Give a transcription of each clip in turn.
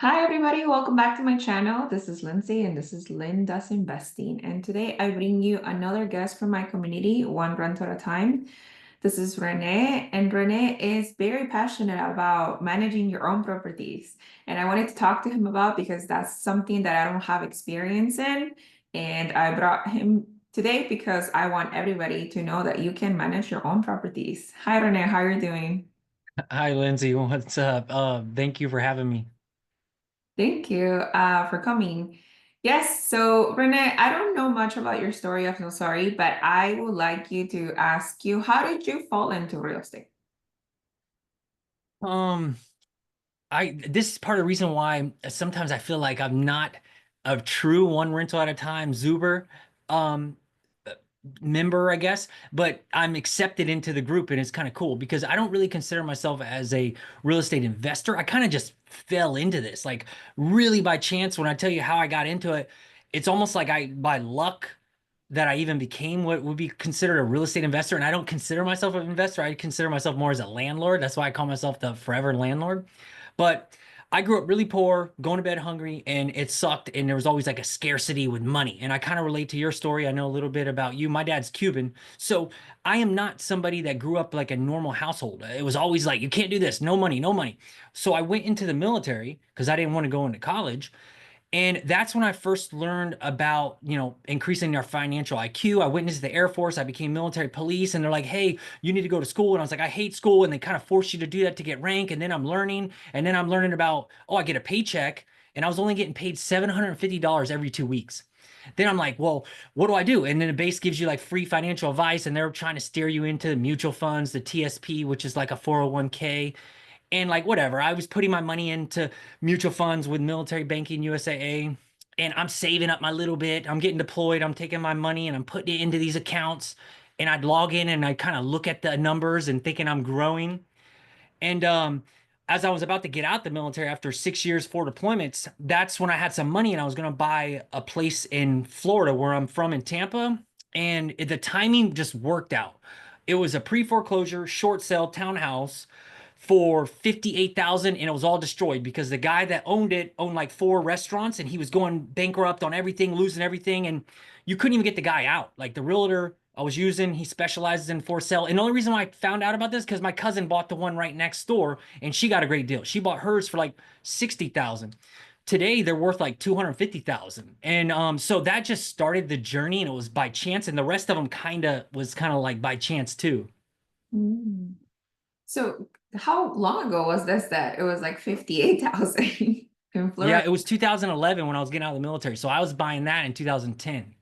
Hi, everybody. Welcome back to my channel. This is Lindsay and this is Lynn Does Investing. And today I bring you another guest from my community, one rental at a time. This is Rene, and Rene is very passionate about managing your own properties. And I wanted to talk to him about because that's something that I don't have experience in. And I brought him today because I want everybody to know that you can manage your own properties. Hi, Rene. How are you doing? Hi, Lindsay. What's up? Thank you for having me. Thank you for coming. Yes, so Renee, I don't know much about your story. I'm so sorry, but I would like you to ask you, how did you fall into real estate? Um, this is part of the reason why sometimes I feel like I'm not a true one rental at a time Zuber um uh, member, I guess, but I'm accepted into the group and it's kind of cool because I don't really consider myself as a real estate investor. I kind of just fell into this like really by chance. When I tell you how I got into it, it's almost like I by luck that I even became what would be considered a real estate investor. And I don't consider myself an investor. I consider myself more as a landlord. That's why I call myself the forever landlord. But I grew up really poor, going to bed hungry, and it sucked. And there was always like a scarcity with money. And I kind of relate to your story. I know a little bit about you. My dad's Cuban. So I am not somebody that grew up like a normal household. It was always like, you can't do this, no money, no money. So I went into the military because I didn't want to go into college. And that's when I first learned about, increasing our financial IQ. I went into the Air Force, I became military police, and they're like, hey, you need to go to school. And I was like, I hate school. And they kind of force you to do that to get rank. And then I'm learning about, oh, I get a paycheck. And I was only getting paid $750 every 2 weeks. Then I'm like, well, what do I do? And then the base gives you like free financial advice, and they're trying to steer you into the mutual funds, the TSP, which is like a 401k and like whatever. I was putting my money into mutual funds with Military Banking USAA, and I'm saving up my little bit. I'm getting deployed. I'm taking my money and I'm putting it into these accounts. And I'd log in and I kind of look at the numbers and thinking I'm growing. And as I was about to get out the military after 6 years, 4 deployments, that's when I had some money and I was going to buy a place in Florida where I'm from in Tampa. And the timing just worked out. It was a pre-foreclosure short sale townhouse for 58,000 and it was all destroyed because the guy that owned it owned like 4 restaurants and he was going bankrupt on everything, losing everything, and you couldn't even get the guy out. Like the realtor I was using, he specializes in for sale. And the only reason why I found out about this because my cousin bought the one right next door and she got a great deal. She bought hers for like 60,000. Today they're worth like 250,000. And so that just started the journey and it was by chance and the rest of them kind of like by chance too. Mm. So how long ago was this that it was like 58,000 in Yeah, Florida? it was 2011 when I was getting out of the military. So I was buying that in 2010.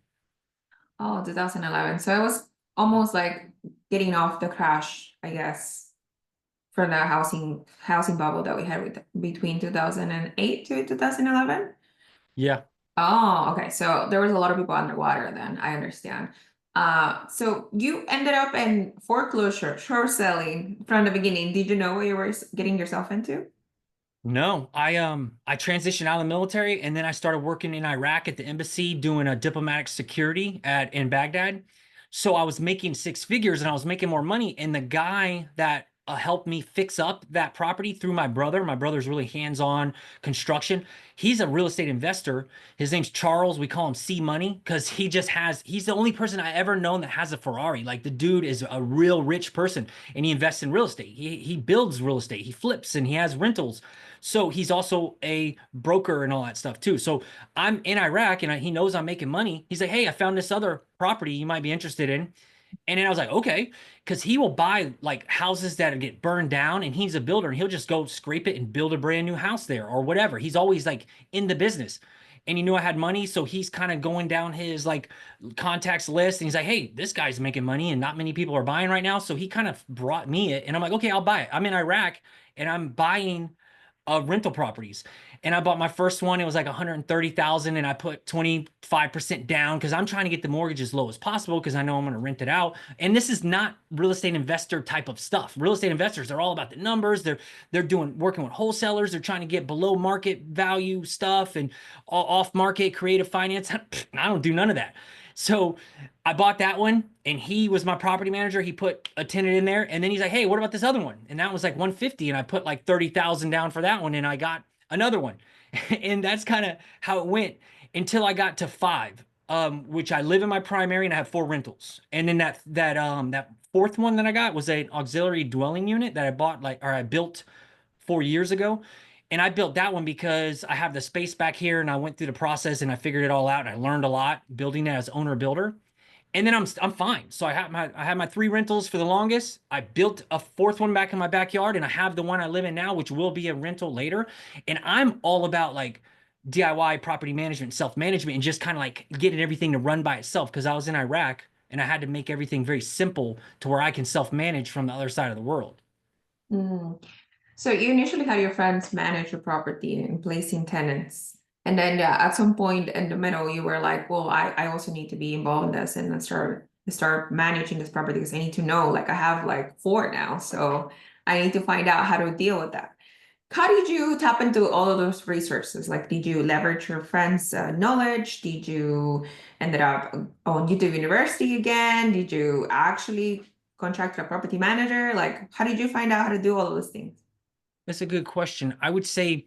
Oh, 2011. So it was almost like getting off the crash, I guess, for the housing bubble that we had between 2008 to 2011. Yeah. Oh, okay. So there was a lot of people underwater then. I understand. So you ended up in foreclosure, short selling from the beginning. Did you know what you were getting yourself into? No, I transitioned out of the military and then I started working in Iraq at the embassy doing a diplomatic security at in Baghdad. So I was making 6 figures and I was making more money. And the guy that helped me fix up that property through my brother's really hands-on construction. He's a real estate investor. His name's Charles. We call him C Money because he's the only person I ever known that has a Ferrari. Like the dude is a real rich person and he invests in real estate. He builds real estate. He flips and he has rentals. So he's also a broker and all that stuff too. So I'm in Iraq and he knows I'm making money. He's like, hey, I found this other property you might be interested in. And then I was like, okay, because he will buy like houses that get burned down and he's a builder and he'll just go scrape it and build a brand new house there or whatever. He's always like in the business. And he knew I had money, so he's kind of going down his like contacts list and he's like, hey, this guy's making money and not many people are buying right now. So he kind of brought me it and I'm like, okay, I'll buy it. I'm in Iraq and I'm buying rental properties. And I bought my first one. It was like 130,000 and I put 25% down because I'm trying to get the mortgage as low as possible because I know I'm going to rent it out. And this is not real estate investor type of stuff. Real estate investors, they're all about the numbers. They're doing working with wholesalers. They're trying to get below market value stuff and off market creative finance. I don't do none of that. So I bought that one and he was my property manager. He put a tenant in there and then he's like, hey, what about this other one? And that was like 150 and I put like 30,000 down for that one and I got another one. And that's kind of how it went until I got to five, which I live in my primary and I have four rentals. And then that fourth one that I got was an auxiliary dwelling unit that I bought or I built 4 years ago. And I built that one because I have the space back here and I went through the process and I figured it all out and I learned a lot building it as owner builder. And then I'm fine. So I had my three rentals for the longest. I built a fourth one back in my backyard, and I have the one I live in now, which will be a rental later. And I'm all about like DIY property management, self-management, and just kind of like getting everything to run by itself because I was in Iraq and I had to make everything very simple to where I can self-manage from the other side of the world. Mm. So you initially had your friends manage your property and placing tenants. And then yeah, at some point in the middle, you were like, well, I also need to be involved in this and then start managing this property because I need to know, like I have like four now. So I need to find out how to deal with that. How did you tap into all of those resources? Like, did you leverage your friends' knowledge? Did you ended up on YouTube University again? Did you actually contract a property manager? Like, how did you find out how to do all of those things? That's a good question. I would say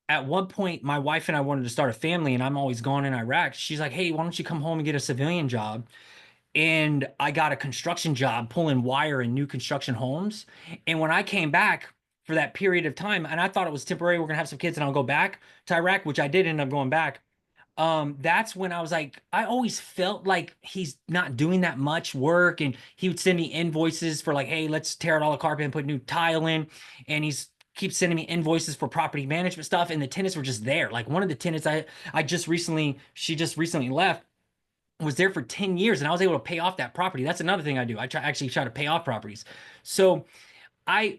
at one point, my wife and I wanted to start a family, and I'm always gone in Iraq. She's like, "Hey, why don't you come home and get a civilian job?" And I got a construction job pulling wire in new construction homes. And when I came back for that period of time, and I thought it was temporary, we're gonna have some kids and I'll go back to Iraq, which I did end up going back. That's when I was like, I always felt like he's not doing that much work, and he would send me invoices for like, hey, let's tear out all the carpet and put new tile in, and he's keeps sending me invoices for property management stuff, and the tenants were just there. Like one of the tenants I just recently, she just recently left, was there for 10 years, and I was able to pay off that property. That's another thing I do. I try to pay off properties. So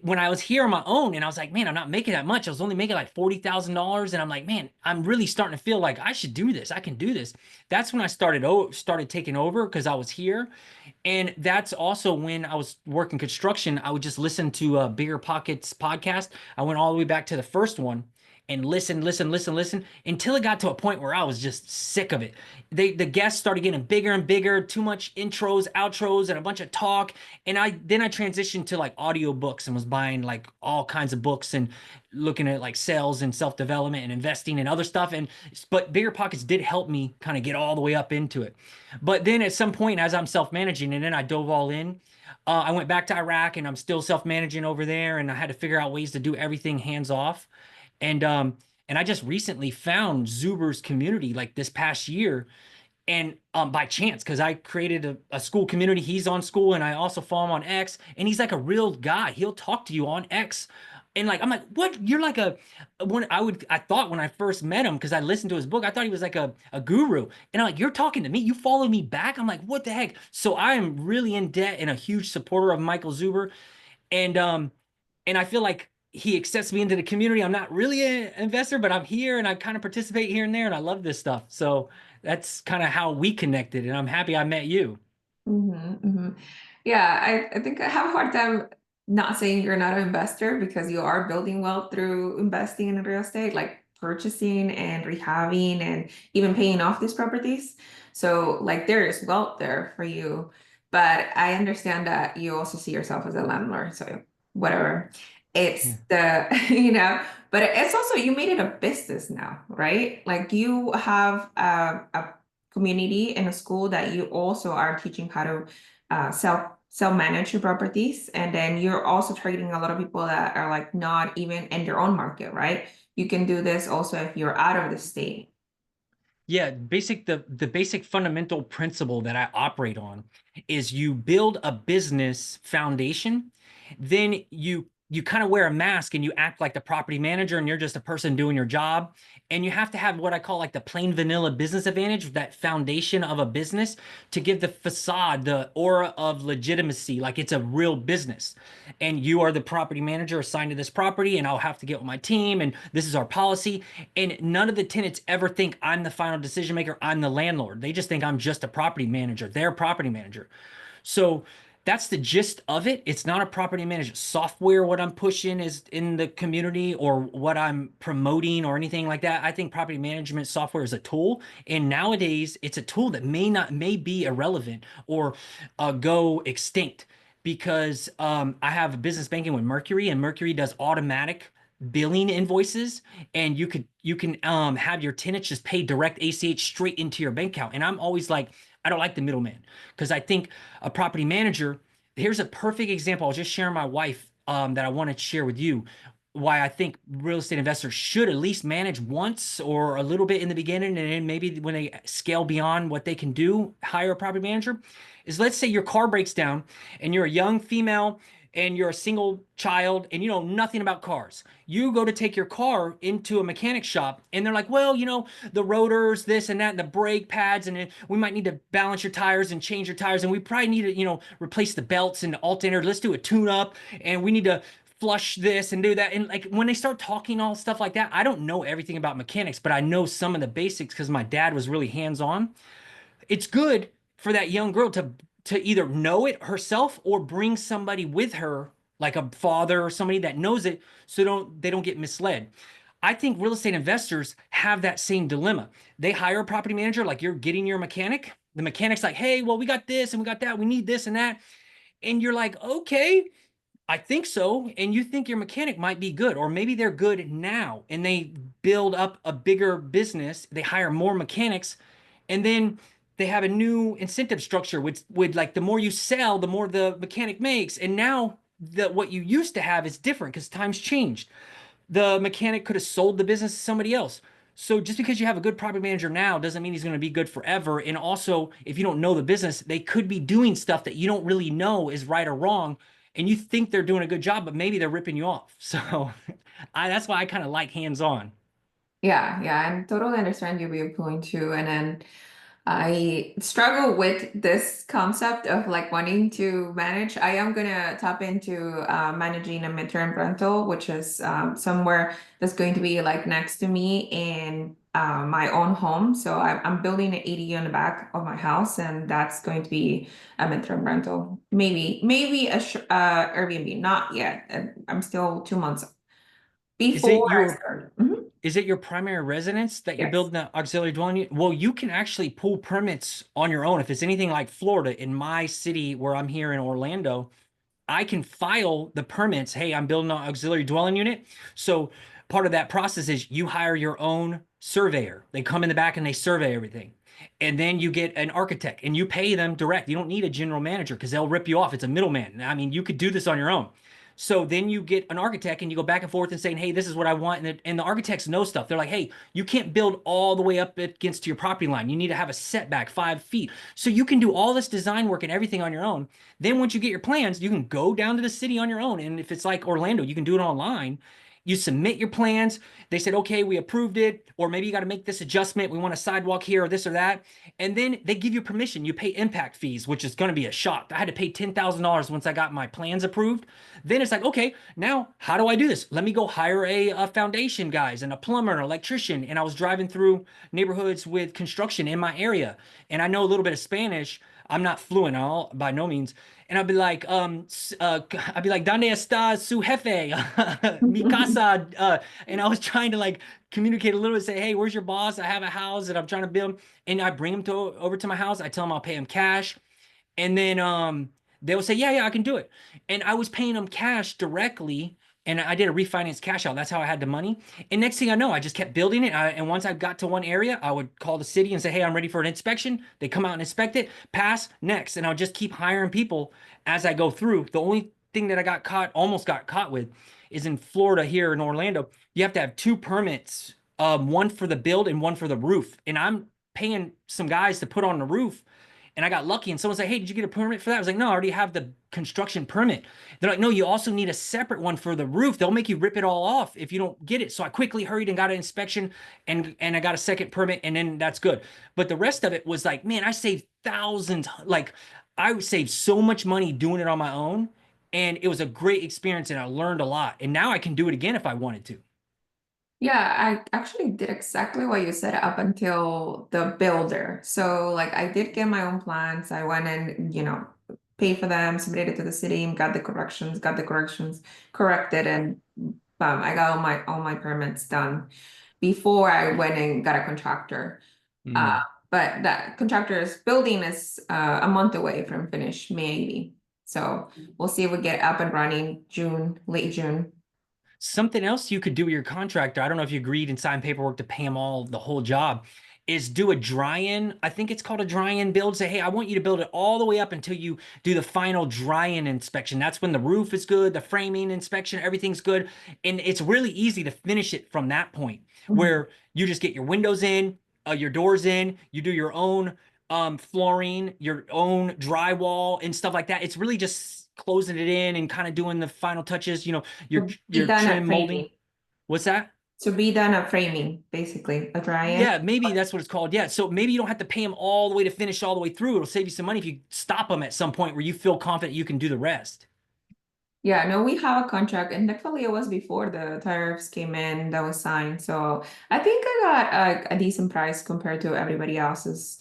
when I was here on my own and I was like, man, I'm not making that much. I was only making like $40,000. And I'm like, man, I'm really starting to feel like I should do this. I can do this. That's when I started taking over because I was here. And that's also when I was working construction. I would just listen to Bigger Pockets podcast. I went all the way back to the first one and listen until it got to a point where I was just sick of it. The guests started getting bigger and bigger, too much intros, outros, and a bunch of talk. And I transitioned to like audiobooks and was buying like all kinds of books and looking at like sales and self-development and investing and other stuff. But Bigger Pockets did help me kind of get all the way up into it. But then at some point, as I'm self-managing, and then I dove all in. I went back to Iraq and I'm still self-managing over there, and I had to figure out ways to do everything hands off. And I just recently found Zuber's community like this past year, and by chance, because I created a school community. He's on school, and I also follow him on X, and he's like a real guy. He'll talk to you on X. And like I'm like, what? You're like I thought when I first met him, because I listened to his book, I thought he was like a guru. And I'm like, you're talking to me, you follow me back. I'm like, what the heck? So I am really in debt and a huge supporter of Michael Zuber. And I feel like he accepts me into the community. I'm not really an investor, but I'm here and I kind of participate here and there, and I love this stuff. So that's kind of how we connected, and I'm happy I met you. Yeah, I think I have a hard time not saying you're not an investor because you are building wealth through investing in real estate, like purchasing and rehabbing and even paying off these properties. So like there is wealth there for you. But I understand that you also see yourself as a landlord. So whatever. It's Yeah. the, but it's also you made it a business now, right? Like you have a community in a school that you also are teaching how to self manage your properties, and then you're also targeting a lot of people that are like not even in their own market, right? You can do this also if you're out of the state. Yeah, the basic fundamental principle that I operate on is you build a business foundation, then you kind of wear a mask and you act like the property manager and you're just a person doing your job. And you have to have what I call like the plain vanilla business advantage, that foundation of a business to give the facade, the aura of legitimacy, like it's a real business. And you are the property manager assigned to this property, and I'll have to get with my team, and this is our policy. And none of the tenants ever think I'm the final decision maker. I'm the landlord. They just think I'm just a property manager, their property manager. So that's the gist of it. It's not a property management software. What I'm pushing is in the community or what I'm promoting or anything like that. I think property management software is a tool. And nowadays it's a tool that may be irrelevant or go extinct because I have a business banking with Mercury, and Mercury does automatic billing invoices, and you can have your tenants just pay direct ACH straight into your bank account. And I'm always like, I don't like the middleman, because I think a property manager, here's a perfect example. I'll just share my wife, that I want to share with you why I think real estate investors should at least manage once or a little bit in the beginning, and then maybe when they scale beyond what they can do, hire a property manager. Is, let's say your car breaks down and you're a young female and you're a single child and you know nothing about cars. You go to take your car into a mechanic shop and they're like, well, the rotors, this and that, and the brake pads, and we might need to balance your tires and change your tires, and we probably need to, replace the belts and the alternator. Let's do a tune up, and we need to flush this and do that. And like when they start talking all stuff like that, I don't know everything about mechanics, but I know some of the basics because my dad was really hands-on. It's good for that young girl to either know it herself or bring somebody with her, like a father or somebody that knows it, so they don't get misled. I think real estate investors have that same dilemma. They hire a property manager, like you're getting your mechanic. The mechanic's like, hey, well, we got this and we got that, we need this and that. And you're like, okay, I think so. And you think your mechanic might be good, or maybe they're good now and they build up a bigger business. They hire more mechanics, and then they have a new incentive structure with like the more you sell, the more the mechanic makes. And now what you used to have is different because times changed. The mechanic could have sold the business to somebody else. So just because you have a good property manager now doesn't mean he's going to be good forever. And also, if you don't know the business, they could be doing stuff that you don't really know is right or wrong, and you think they're doing a good job, but maybe they're ripping you off. So that's why I kind of like hands-on. Yeah, yeah, I totally understand your viewpoint too. And then I struggle with this concept of like wanting to manage. I am gonna tap into managing a midterm rental, which is somewhere that's going to be like next to me in my own home. So I'm building an ADU in the back of my house, and that's going to be a midterm rental. Maybe a Airbnb, not yet. I'm still 2 months Is it before I your start. Mhm. is it your primary residence that you're Yes. building the auxiliary dwelling unit? Well, you can actually pull permits on your own. If it's anything like Florida, in my city where I'm here in Orlando, I can file the permits. Hey, I'm building an auxiliary dwelling unit. So part of that process is you hire your own surveyor. They come in the back and they survey everything. And then you get an architect and you pay them direct. You don't need a general manager because they'll rip you off. It's a middleman. I mean, you could do this on your own. So then you get an architect and you go back and forth and saying, hey, this is what I want. And the architects know stuff. They're like, hey, you can't build all the way up against your property line. You need to have a setback 5 feet. So you can do all this design work and everything on your own. Then once you get your plans, you can go down to the city on your own. And if it's like Orlando, you can do it online. You submit your plans. They said, okay, we approved it. Or maybe you got to make this adjustment. We want a sidewalk here or this or that. And then they give you permission. You pay impact fees, which is going to be a shock. I had to pay $10,000 once I got my plans approved. Then it's like, okay, now how do I do this? Let me go hire a foundation guys and a plumber and an electrician. And I was driving through neighborhoods with construction in my area. And I know a little bit of Spanish. I'm not fluent all by no means. And I'd be like, ¿Dónde está su jefe? Mi casa. And I was trying to like communicate a little bit, say, hey, where's your boss? I have a house that I'm trying to build. And I bring him over to my house. I tell him I'll pay him cash. And then they would say, yeah, yeah, I can do it. And I was paying them cash directly. And I did a refinance cash out. That's how I had the money. And next thing I know, I just kept building it. And once I got to one area, I would call the city and say, hey, I'm ready for an inspection. They come out and inspect it, pass, next. And I'll just keep hiring people as I go through. The only thing that I almost got caught with, is in Florida here in Orlando. You have to have two permits, one for the build and one for the roof. And I'm paying some guys to put on the roof, and I got lucky and someone said, hey, did you get a permit for that? I was like, no, I already have the construction permit. They're like, no, you also need a separate one for the roof. They'll make you rip it all off if you don't get it. So I quickly hurried and got an inspection, and I got a second permit, and then that's good. But the rest of it was like, man, I saved thousands. Like I saved so much money doing it on my own. And it was a great experience and I learned a lot. And now I can do it again if I wanted to. Yeah, I actually did exactly what you said up until the builder. So like I did get my own plans. I went and, paid for them, submitted it to the city, got the corrections corrected, and I got all my permits done before I went and got a contractor. Uh, Mm. but that contractor's building is a month away from finish, maybe. So we'll see if we get up and running late June. Something else you could do with your contractor, I don't know if you agreed and signed paperwork to pay them all the whole job, is do a dry-in. I think it's called a dry-in build. Say, hey, I want you to build it all the way up until you do the final dry-in inspection. That's when the roof is good, the framing inspection, everything's good. And it's really easy to finish it from that point Mhm. where you just get your windows in, your doors in, you do your own flooring, your own drywall and stuff like that. It's really just closing it in and kind of doing the final touches, your To be your done trim at molding. framing. What's that? To be done at framing, basically, a dry-in. Yeah, maybe that's what it's called. Yeah. So maybe you don't have to pay them all the way to finish all the way through. It'll save you some money if you stop them at some point where you feel confident you can do the rest. Yeah, no, we have a contract, and actually, it was before the tariffs came in that was signed. So I think I got a decent price compared to everybody else's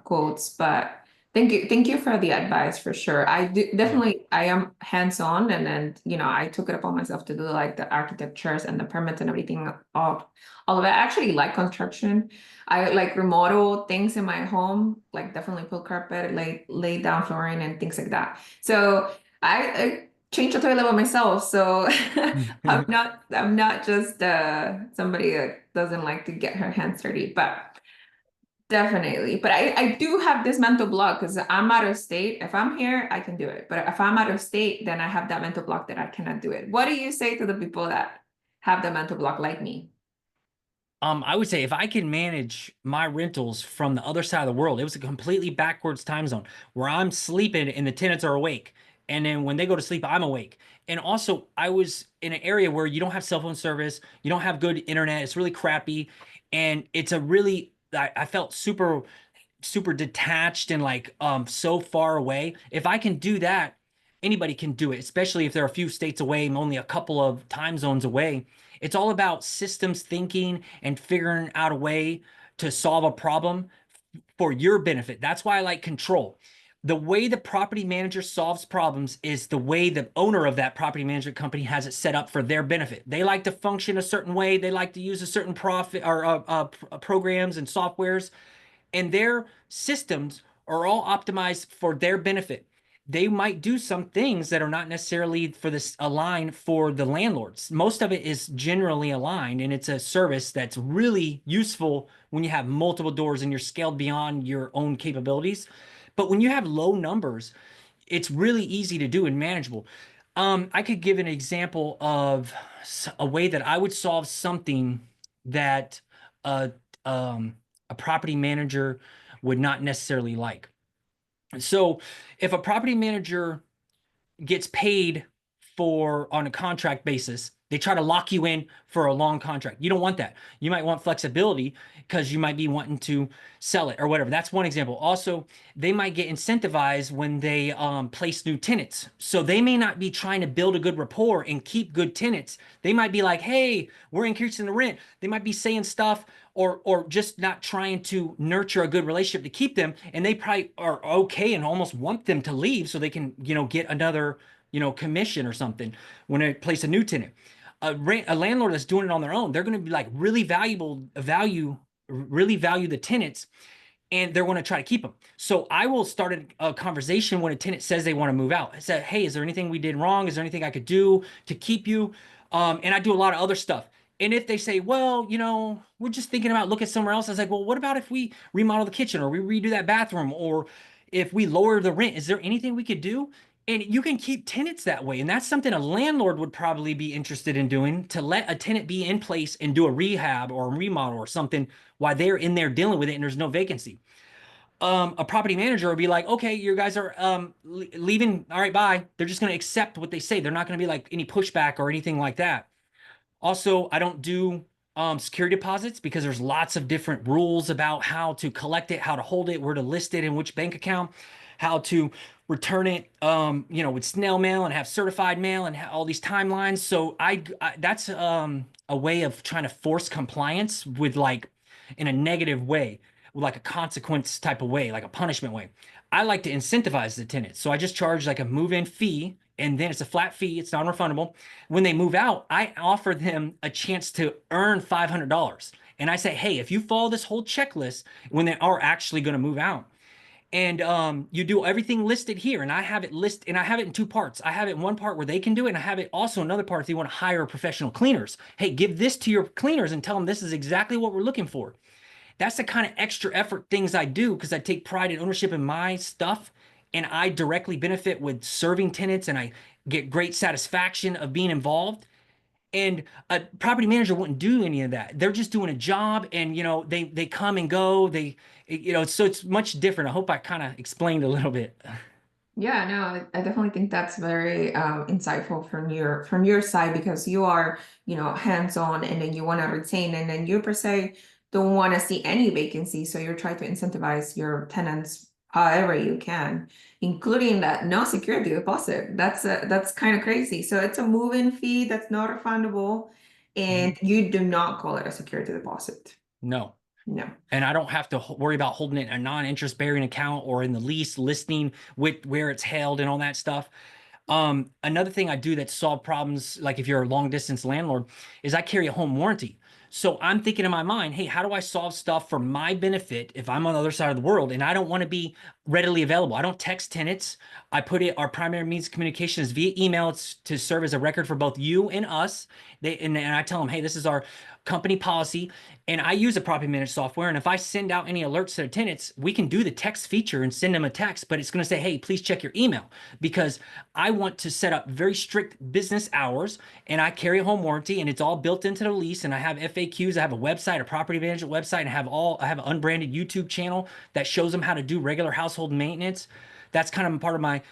quotes. But thank you for the advice for sure. I do Yeah. definitely I am hands-on, and then I took it upon myself to do like the architectures and the permits and everything. All of it. I actually like construction. I like remodel things in my home, like definitely put carpet, lay down flooring and things like that. So. I change the toilet by myself. So I'm not just somebody that doesn't like to get her hands dirty, but definitely. But I do have this mental block because I'm out of state. If I'm here, I can do it. But if I'm out of state, then I have that mental block that I cannot do it. What do you say to the people that have the mental block like me? I would say if I can manage my rentals from the other side of the world, it was a completely backwards time zone where I'm sleeping and the tenants are awake. And then when they go to sleep, I'm awake. And also, I was in an area where you don't have cell phone service, you don't have good internet, it's really crappy. And it's a really, I felt super detached and like so far away. If I can do that, anybody can do it, especially if they're a few states away, and only a couple of time zones away. It's all about systems thinking and figuring out a way to solve a problem for your benefit. That's why I like control. The way the property manager solves problems is the way the owner of that property management company has it set up for their benefit. They like to function a certain way. They like to use a certain profit or programs and softwares, and their systems are all optimized for their benefit. They might do some things that are not necessarily for this aligned for the landlords. Most of it is generally aligned, and it's a service that's really useful when you have multiple doors and you're scaled beyond your own capabilities. But when you have low numbers, it's really easy to do and manageable. I could give an example of a way that I would solve something that uh, um, a property manager would not necessarily like. So, if a property manager gets paid for on a contract basis. They try to lock you in for a long contract. You don't want that. You might want flexibility because you might be wanting to sell it or whatever. That's one example. Also, they might get incentivized when they place new tenants. So they may not be trying to build a good rapport and keep good tenants. They might be like, "Hey, we're increasing the rent." They might be saying stuff or just not trying to nurture a good relationship to keep them, and they probably are okay and almost want them to leave so they can get another commission or something when they place a new tenant. A landlord that's doing it on their own, they're going to be like really value the tenants, and they're going to try to keep them. So I will start a conversation when a tenant says they want to move out. I said, "Hey, is there anything we did wrong? Is there anything I could do to keep you?" And I do a lot of other stuff. And if they say, "Well, we're just thinking about looking somewhere else," I was like, "Well, what about if we remodel the kitchen or we redo that bathroom or if we lower the rent? Is there anything we could do?" And you can keep tenants that way. And that's something a landlord would probably be interested in doing, to let a tenant be in place and do a rehab or a remodel or something while they're in there dealing with it and there's no vacancy. A property manager would be like, "Okay, you guys are leaving. All right, bye." They're just going to accept what they say. They're not going to be like any pushback or anything like that. Also, I don't do security deposits because there's lots of different rules about how to collect it, how to hold it, where to list it in which bank account, how to return it, with snail mail and have certified mail and all these timelines. So that's a way of trying to force compliance with like in a negative way, with like a consequence type of way, like a punishment way. I like to incentivize the tenant. So I just charge like a move-in fee, and then it's a flat fee, it's non-refundable. When they move out, I offer them a chance to earn $500. And I say, "Hey, if you follow this whole checklist when they are actually going to move out, And you do everything listed here, and I have it and I have it in two parts. I have it in one part where they can do it, and I have it also another part if you want to hire professional cleaners. Hey, give this to your cleaners and tell them this is exactly what we're looking for. That's the kind of extra effort things I do because I take pride and ownership in my stuff, and I directly benefit with serving tenants, and I get great satisfaction of being involved. And a property manager wouldn't do any of that. They're just doing a job, and they come and go. So it's much different. I hope I kind of explained a little bit. Yeah, no, I definitely think that's very insightful from your side because you are, hands-on and then you want to retain and then you per se don't want to see any vacancy. So you're trying to incentivize your tenants however you can, including that no security deposit. That's kind of crazy. So it's a move-in fee that's not refundable and Mhm. you do not call it a security deposit. No. No. And I don't have to worry about holding it in a non-interest bearing account or in the lease listing with where it's held and all that stuff. Another thing I do that solve problems, like if you're a long distance landlord, is I carry a home warranty. So I'm thinking in my mind, hey, how do I solve stuff for my benefit if I'm on the other side of the world and I don't want to be readily available? I don't text tenants. I put it, our primary means of communication is via email. It's to serve as a record for both you and us. And I tell them, hey, this is our company policy. And I use a property managed software. And if I send out any alerts to the tenants, we can do the text feature and send them a text, but it's going to say, hey, please check your email because I want to set up very strict business hours and I carry a home warranty and it's all built into the lease. And I have FAQs. I have a website, a property management website, and I have an unbranded YouTube channel that shows them how to do regular household maintenance. That's kind of part of my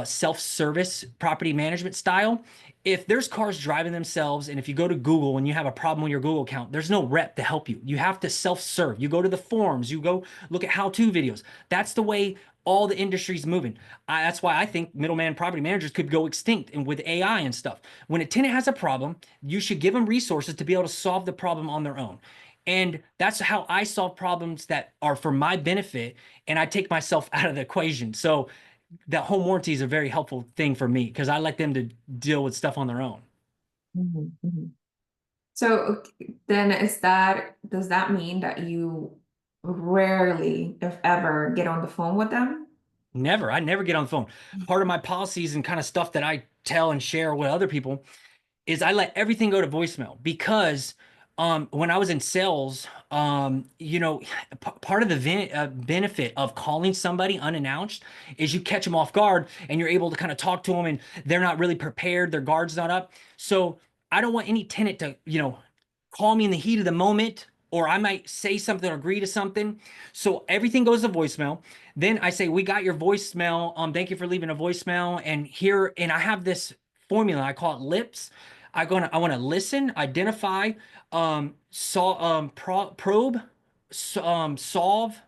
self-service property management style. If there's cars driving themselves, and if you go to Google and you have a problem with your Google account, there's no rep to help you. You have to self-serve. You go to the forums, you go look at how-to videos. That's the way all the industry's moving. That's why I think middleman property managers could go extinct and with AI and stuff. When a tenant has a problem, you should give them resources to be able to solve the problem on their own. And that's how I solve problems that are for my benefit, and I take myself out of the equation. So that home warranty is a very helpful thing for me because I let them to deal with stuff on their own. Mhm, mhm. So then does that mean that you rarely, if ever, get on the phone with them? Never. I never get on the phone. Part of my policies and kind of stuff that I tell and share with other people is I let everything go to voicemail because when I was in sales, part of the benefit of calling somebody unannounced is you catch them off guard and you're able to kind of talk to them and they're not really prepared, their guard's not up. So I don't want any tenant to, call me in the heat of the moment, or I might say something or agree to something. So everything goes to voicemail. Then I say, we got your voicemail. Thank you for leaving a voicemail. And I have this formula. I call it LIPS. I want to listen, identify, probe, solve,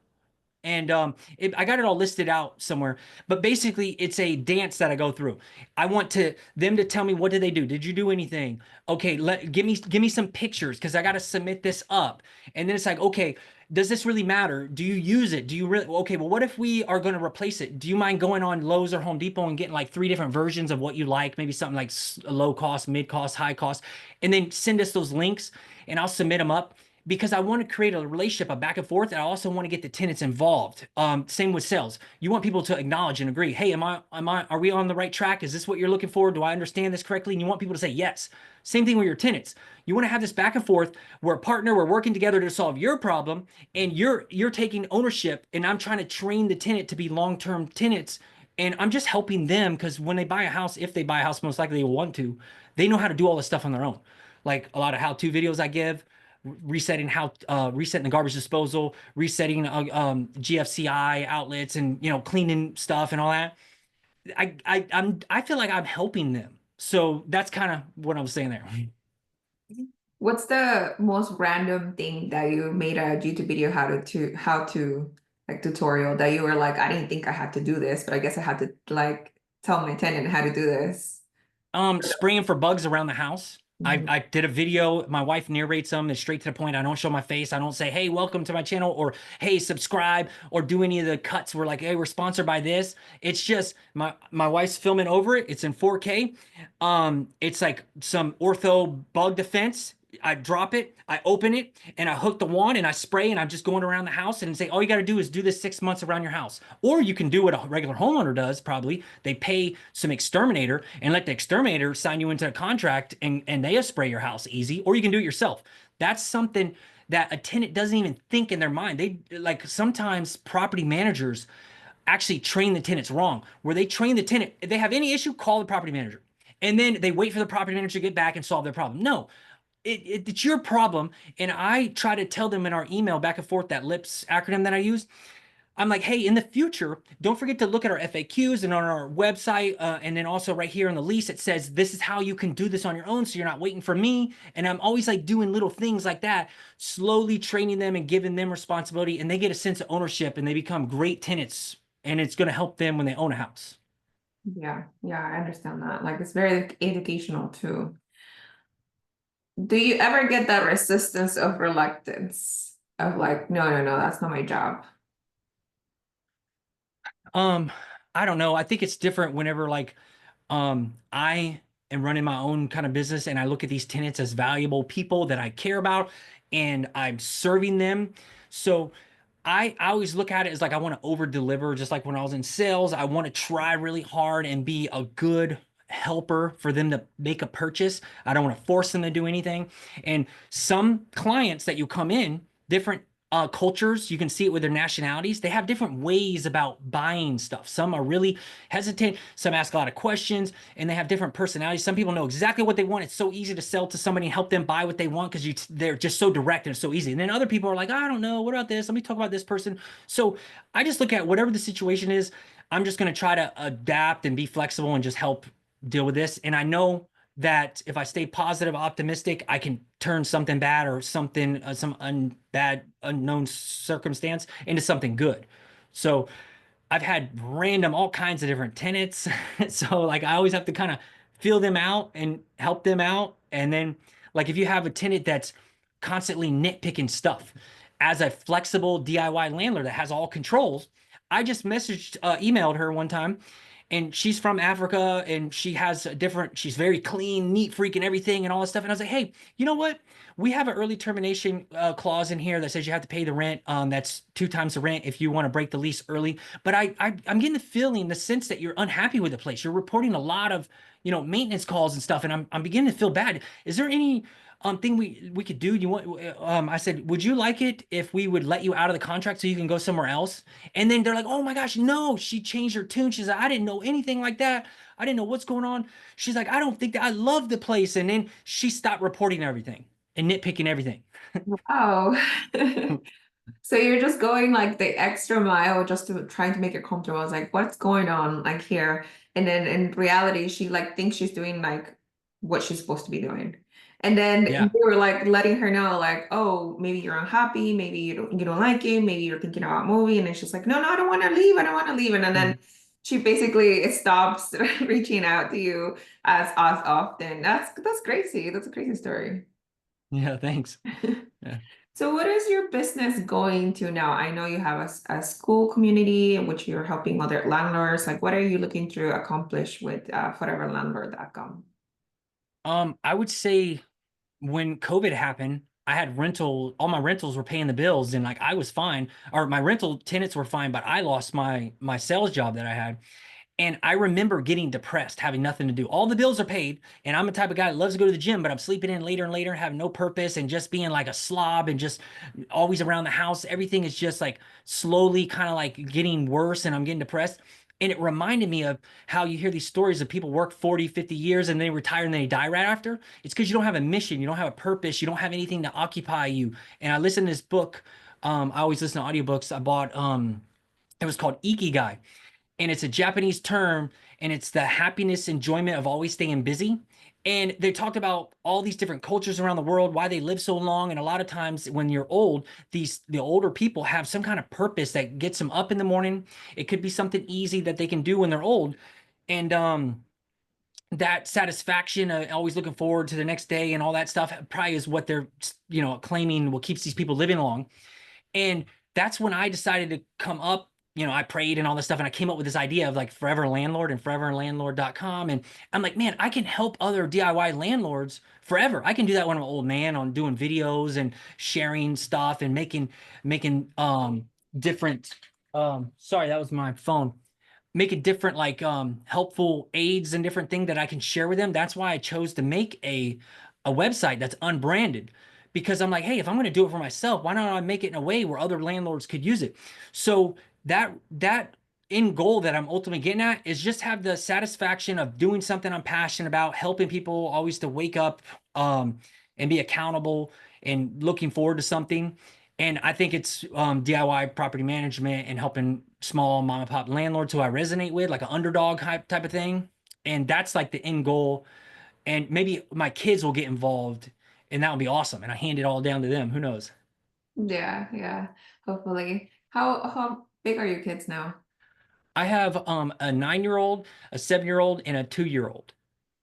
and I got it all listed out somewhere. But basically, it's a dance that I go through. I want them to tell me, what did they do? Did you do anything? Okay, give me some pictures because I got to submit this up. And then it's like, okay, does this really matter? Do you use it? Do you really? Okay, well, what if we are going to replace it? Do you mind going on Lowe's or Home Depot and getting like 3 different versions of what you like? Maybe something like low cost, mid cost, high cost, and then send us those links, and I'll submit them up because I want to create a relationship, a back and forth, and I also want to get the tenants involved. Same with sales. You want people to acknowledge and agree. Hey, are we on the right track? Is this what you're looking for? Do I understand this correctly? And you want people to say yes. Same thing with your tenants. You want to have this back and forth. We're a partner. We're working together to solve your problem, and you're taking ownership. And I'm trying to train the tenant to be long-term tenants. And I'm just helping them because when they buy a house, if they buy a house, most likely they will want to, they know how to do all this stuff on their own. Like a lot of how-to videos I give, resetting the garbage disposal, resetting GFCI outlets, and cleaning stuff and all that. I feel like I'm helping them. So that's kind of what I was saying there. What's the most random thing that you made a YouTube video how to like tutorial that you were like, I didn't think I had to do this, but I guess I had to like tell my tenant how to do this. Spraying for bugs around the house. I, Mhm. I did a video. My wife narrates them. It's straight to the point. I don't show my face. I don't say, hey, welcome to my channel, or hey, subscribe, or do any of the cuts. We're like, hey, we're sponsored by this. It's just my wife's filming over it. It's in 4K. It's like some ortho bug defense. I drop it, I open it, and I hook the wand and I spray and I'm just going around the house and say, all you got to do is do this 6 months around your house. Or you can do what a regular homeowner does, probably. They pay some exterminator and let the exterminator sign you into a contract and they spray your house easy. Or you can do it yourself. That's something that a tenant doesn't even think in their mind. They like sometimes property managers actually train the tenants wrong, where they train the tenant. If they have any issue, call the property manager. And then they wait for the property manager to get back and solve their problem. No, it's your problem. And I try to tell them in our email back and forth, that LIPS acronym that I use. I'm like, hey, in the future, don't forget to look at our FAQs and on our website. And then also right here on the lease, it says, this is how you can do this on your own. So you're not waiting for me. And I'm always like doing little things like that, slowly training them and giving them responsibility. And they get a sense of ownership and they become great tenants. And it's going to help them when they own a house. Yeah, yeah, I understand that. Like it's very educational too. Do you ever get that resistance of reluctance of like, no, no, no, that's not my job? Um, I don't know. I think it's different whenever like I am running my own kind of business and I look at these tenants as valuable people that I care about and I'm serving them. So I always look at it as like I want to over deliver, just like when I was in sales. I want to try really hard and be a good helper for them to make a purchase. I don't want to force them to do anything. And some clients that you come in, different cultures, you can see it with their nationalities. They have different ways about buying stuff. Some are really hesitant, some ask a lot of questions, and they have different personalities. Some people know exactly what they want. It's so easy to sell to somebody and help them buy what they want because they're just so direct and so easy. And then other people are like, I don't know, what about this? Let me talk about this person. So I just look at whatever the situation is. I'm just going to try to adapt and be flexible and just help deal with this. And I know that if I stay positive, optimistic, I can turn something bad or something, bad unknown circumstance into something good. So I've had random, all kinds of different tenants. So like I always have to kind of feel them out and help them out. And then like if you have a tenant that's constantly nitpicking stuff, as a flexible DIY landlord that has all controls, I just emailed her one time, and she's from Africa and she has a different, she's very clean, neat freak and everything and all this stuff. And I was like, hey, you know what? We have an early termination clause in here that says you have to pay the rent. That's 2 times the rent if you want to break the lease early. But I'm getting the feeling, the sense that you're unhappy with the place. You're reporting a lot of, maintenance calls and stuff, and I'm beginning to feel bad. Is there any thing we could do? You want? I said, would you like it if we would let you out of the contract so you can go somewhere else? And then they're like, oh my gosh, no! She changed her tune. She's like, I didn't know anything like that. I didn't know what's going on. She's like, I don't think that I love the place. And then she stopped reporting everything and nitpicking everything. Oh. So you're just going like the extra mile just to trying to make it comfortable. I was like, what's going on like here? And then in reality, she like thinks she's doing like what she's supposed to be doing. And then Yeah. you were like letting her know, like, oh, maybe you're unhappy, maybe you don't like it, maybe you're thinking about moving. And she's like, no, no, I don't want to leave. I don't want to leave. And then Mhm. she basically stops reaching out to you as often. That's crazy. That's a crazy story. Yeah. Thanks. Yeah. So what is your business going to now? I know you have a school community in which you're helping other landlords. Like, what are you looking to accomplish with foreverlandlord.com? I would say when COVID happened, I had all my rentals were paying the bills and like I was fine, or my rental tenants were fine, but I lost my sales job that I had. And I remember getting depressed, having nothing to do. All the bills are paid, and I'm the type of guy that loves to go to the gym, but I'm sleeping in later and later, having no purpose, and just being like a slob and just always around the house. Everything is just like slowly kind of like getting worse, and I'm getting depressed. And it reminded me of how you hear these stories of people work 40, 50 years and they retire and they die right after. It's because you don't have a mission, you don't have a purpose, you don't have anything to occupy you. And I listened to this book. I always listen to audiobooks. I bought it was called Ikigai, and it's a Japanese term, and it's the happiness, enjoyment of always staying busy. And they talked about all these different cultures around the world, why they live so long. And a lot of times when you're old, the older people have some kind of purpose that gets them up in the morning. It could be something easy that they can do when they're old. And that satisfaction, always looking forward to the next day and all that stuff probably is what they're, claiming what keeps these people living long. And that's when I decided to come up. I prayed and all this stuff, and I came up with this idea of like Forever Landlord and foreverlandlord.com. And I'm like, man, I can help other DIY landlords forever. I can do that when I'm an old man on doing videos and sharing stuff and making different sorry, that was my phone. Making different like helpful aids and different thing that I can share with them. That's why I chose to make a website that's unbranded. Because I'm like, hey, if I'm going to do it for myself, why not I make it in a way where other landlords could use it? So that end goal that I'm ultimately getting at is just have the satisfaction of doing something I'm passionate about, helping people always to wake up and be accountable and looking forward to something. And I think it's DIY property management and helping small mom and pop landlords who I resonate with, like an underdog type of thing. And that's like the end goal. And maybe my kids will get involved, and that would be awesome. And I hand it all down to them. Who knows? Yeah, yeah. Hopefully. How big are your kids now? I have a 9-year old, a 7-year old, and a 2-year old.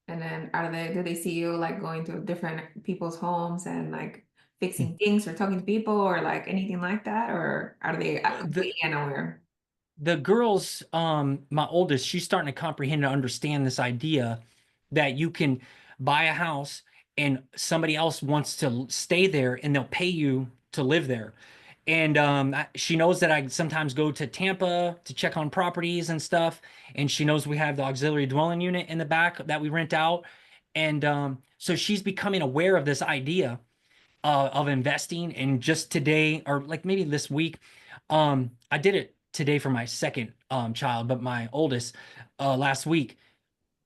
And then do they see you like going to different people's homes and like fixing things or talking to people or like anything like that? Or are they The completely unaware? the girls, my oldest, she's starting to comprehend and understand this idea that you can buy a house and somebody else wants to stay there and they'll pay you to live there. And she knows that I sometimes go to Tampa to check on properties and stuff. And she knows we have the auxiliary dwelling unit in the back that we rent out. And so she's becoming aware of this idea of investing. And just today, or like maybe this week, I did it today for my second child, but my oldest last week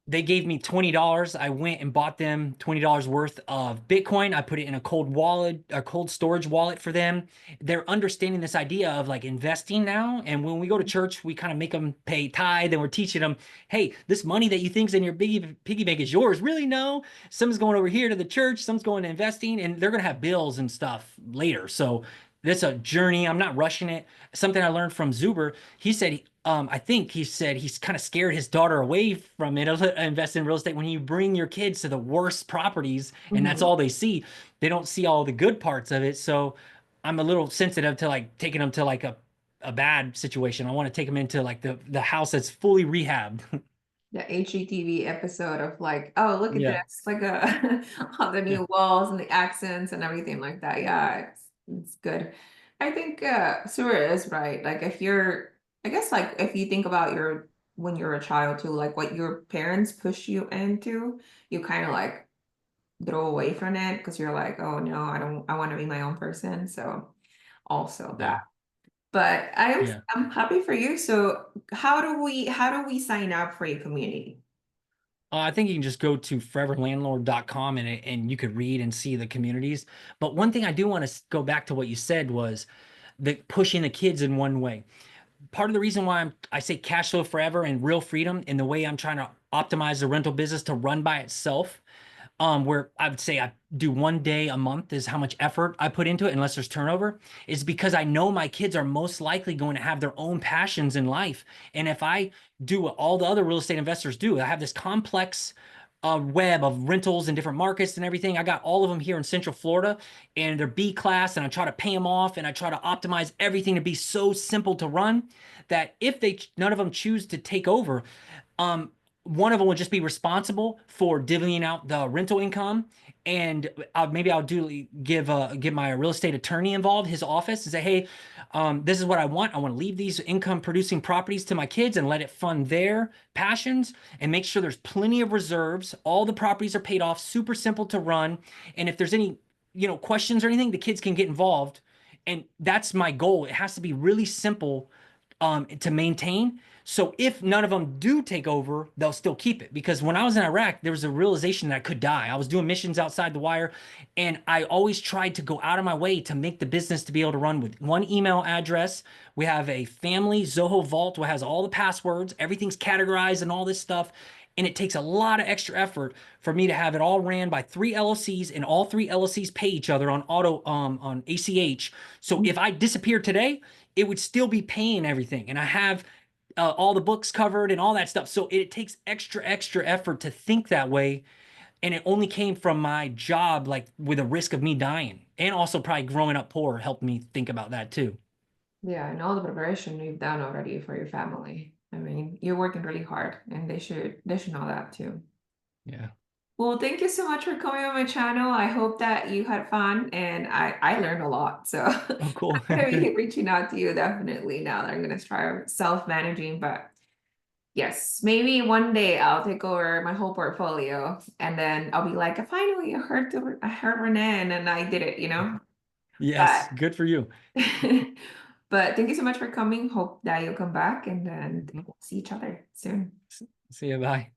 they gave me $20. I went and bought them $20 worth of Bitcoin. I put it in a cold wallet, a cold storage wallet for them. They're understanding this idea of like investing now. And when we go to church, we kind of make them pay tithe and we're teaching them, hey, this money that you think's in your piggy bank is yours. Really? No. Some's going over here to the church, some's going to investing, and they're going to have bills and stuff later. So this a journey. I'm not rushing it. Something I learned from Zuber. He said I think he said he's kind of scared his daughter away from it, invest in real estate. When you bring your kids to the worst properties and that's Mhm. all they see, they don't see all the good parts of it. So I'm a little sensitive to like taking them to like a bad situation. I want to take them into like the house that's fully rehabbed. The HGTV episode of like, oh, look at Yeah. this, like all the Yeah. new walls and the accents and everything like that. Yeah, it's good. I think Sura is right. Like if you're, I guess like if you think about your when you're a child too, like what your parents push you into, you kind of like throw away from it because you're like, oh no, I want to be my own person. So also that. Yeah. But Yeah. I'm happy for you. So how do we sign up for your community? I think you can just go to foreverlandlord.com and you could read and see the communities. But one thing I do want to go back to what you said was the pushing the kids in one way. Part of the reason why I say cash flow forever and real freedom in the way I'm trying to optimize the rental business to run by itself, where I would say I do 1 day a month is how much effort I put into it, unless there's turnover, is because I know my kids are most likely going to have their own passions in life. And if I do what all the other real estate investors do, I have this complex web of rentals in different markets and everything. I got all of them here in Central Florida, and they're B class, and I try to pay them off, and I try to optimize everything to be so simple to run that if they none of them choose to take over, um, one of them will just be responsible for divvying out the rental income, and maybe I'll give my real estate attorney involved, his office, and say, hey, this is what I want. I want to leave these income producing properties to my kids and let it fund their passions, and make sure there's plenty of reserves. All the properties are paid off, super simple to run, and if there's any questions or anything, the kids can get involved, and that's my goal. It has to be really simple to maintain. So if none of them do take over, they'll still keep it. Because when I was in Iraq, there was a realization that I could die. I was doing missions outside the wire, and I always tried to go out of my way to make the business to be able to run with one email address. We have a family Zoho vault that has all the passwords, everything's categorized and all this stuff. And it takes a lot of extra effort for me to have it all ran by 3 LLCs, and all 3 LLCs pay each other on on ACH. So if I disappeared today, it would still be paying everything. And I have all the books covered and all that stuff. So it takes extra effort to think that way. And it only came from my job, like with a risk of me dying. And also probably growing up poor helped me think about that too. Yeah, and all the preparation you've done already for your family. I mean, you're working really hard and they should know that too. Yeah. Well, thank you so much for coming on my channel. I hope that you had fun and I learned a lot. So Oh, cool. I'm gonna be Good. reaching out to you definitely now that I'm gonna try self-managing. But yes, maybe one day I'll take over my whole portfolio and then I'll be like, finally I heard Rene and then I did it, you know? Yes, But good for you. but thank you so much for coming. Hope that you'll come back and then Mhm. we'll see each other soon. See you. Bye.